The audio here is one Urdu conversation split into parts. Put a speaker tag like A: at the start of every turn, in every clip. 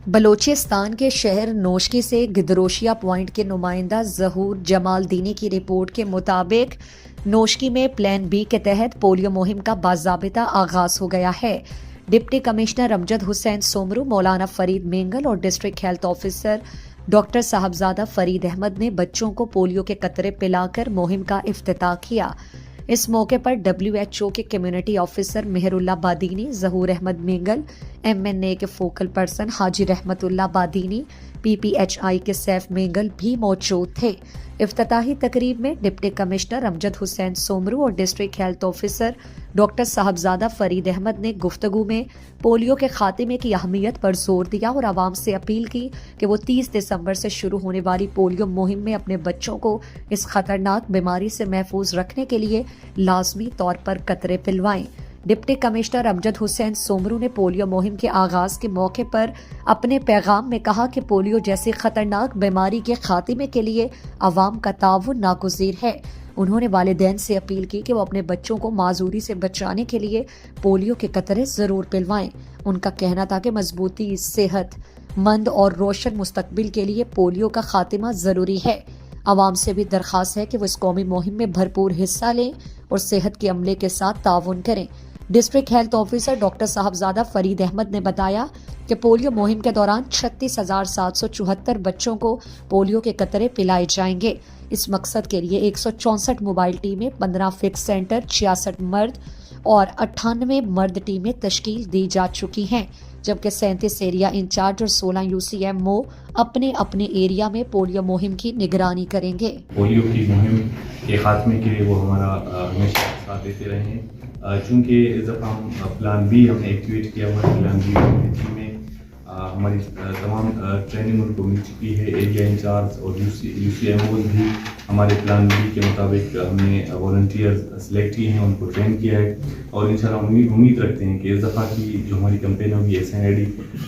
A: بلوچستان کے شہر نوشکی سے گدروشیا پوائنٹ کے نمائندہ ظہور جمال دینی کی رپورٹ کے مطابق نوشکی میں پلان بی کے تحت پولیو مہم کا باضابطہ آغاز ہو گیا ہے۔ ڈپٹی کمشنر امجد حسین سومرو، مولانا فرید مینگل اور ڈسٹرکٹ ہیلتھ آفیسر ڈاکٹر صاحبزادہ فرید احمد نے بچوں کو پولیو کے قطرے پلا کر مہم کا افتتاح کیا۔ اس موقع پر WHO کے کمیونٹی آفیسر مہر اللہ بادینی، ظہور احمد مینگل، MNA کے فوکل پرسن حاجی رحمت اللہ بادینی، PPHI کے سیف مینگل بھی موجود تھے۔ افتتاحی تقریب میں ڈپٹی کمشنر امجد حسین سومرو اور ڈسٹرکٹ ہیلتھ آفیسر ڈاکٹر صاحبزادہ فرید احمد نے گفتگو میں پولیو کے خاتمے کی اہمیت پر زور دیا اور عوام سے اپیل کی کہ وہ 30 دسمبر سے شروع ہونے والی پولیو مہم میں اپنے بچوں کو اس خطرناک بیماری سے محفوظ رکھنے کے لیے لازمی طور پر قطرے پلوائیں۔ ڈپٹی کمشنر امجد حسین سومرو نے پولیو مہم کے آغاز کے موقع پر اپنے پیغام میں کہا کہ پولیو جیسی خطرناک بیماری کے خاتمے کے لیے عوام کا تعاون ناگزیر ہے۔ انہوں نے والدین سے اپیل کی کہ وہ اپنے بچوں کو معذوری سے بچانے کے لیے پولیو کے قطرے ضرور پلوائیں۔ ان کا کہنا تھا کہ مضبوطی، صحت مند اور روشن مستقبل کے لیے پولیو کا خاتمہ ضروری ہے۔ عوام سے بھی درخواست ہے کہ وہ اس قومی مہم میں بھرپور حصہ لیں اور صحت کے عملے کے ساتھ تعاون کریں۔ ڈسٹرکٹ ہیلتھ آفیسر ڈاکٹر صاحبزادہ فرید احمد نے بتایا کہ پولیو مہم کے دوران 36,774 بچوں کو پولیو کے قطرے پلائے جائیں گے۔ اس مقصد کے لیے 164 موبائل ٹیمیں، 15 فکس سینٹر، 66 مرد اور 98 مرد ٹیمیں تشکیل دی جا چکی ہیں، جبکہ 37 ایریا انچارج اور 16 UCMO اپنے اپنے ایریا میں پولیو مہم کی نگرانی کریں گے۔
B: پولیو کی مہم کے خاتمے کے لیے وہ ہمارا ہمیشہ ساتھ دیتے رہے ہیں۔ چونکہ اس دفعہ ہم پلان بی ہم نے ایکٹیویٹ کیا ہوا ہے۔ پلان بی میں ہماری تمام ٹریننگ ان کو مل چکی ہے۔ ایریا انچارج اور UCMO بھی ہمارے پلان بی کے مطابق ہم نے والنٹیئر سلیکٹ کیے ہیں، ان کو ٹرین کیا ہے، اور انشاءاللہ امید رکھتے ہیں کہ اس دفعہ کی جو ہماری کمپین ہوگی SNID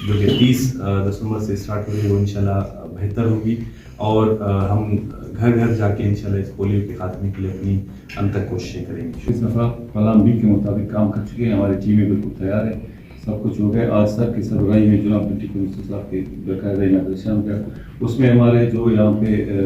B: جو کہ 30 دسمبر سے اسٹارٹ ہوگی وہ انشاءاللہ بہتر ہوگی، اور ہم گھر گھر جا کے انشاءاللہ اس پولیو کے خاتمے کے لیے اپنی انتک کوششیں کریں گے۔
C: اس دفعہ پلان بی کے مطابق کام کر چکے ہیں، ہماری ٹیمیں بالکل تیار ہیں، سب کچھ ہو گیا۔ آج سر کی سربراہی میں جناب ڈپٹی کمشنر صاحب کے باقاعدہ اناگوریشن ہو گیا۔ اس میں ہمارے جو یہاں پہ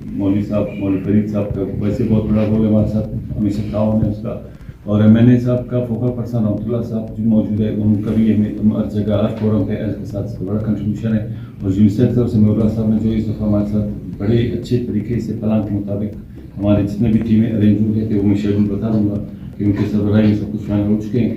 C: مولوی فرید صاحب کا ویسے بہت بڑا رول ہے، ہمارے ساتھ ہمیشہ تعاون ہے اس کا، اور MNA صاحب کا فوکل پرسن رحمۃ اللہ صاحب جو موجود ہے، ان کا بھی ہر جگہ ہر فورم پہ کے ساتھ اس کا بڑا کنٹریبیوشن ہے، اور یونیسیف طرف سے مولوی صاحب نے جو اس دفعہ ہمارے ساتھ بڑے اچھے طریقے سے پلان کے مطابق ہمارے جتنے بھی ٹیمیں ارینج ہو گئے تھے وہ میں شیڈول بتا دوں گا کہ ان کے سربراہی میں سب کچھ فائنل ہو چکے ہیں۔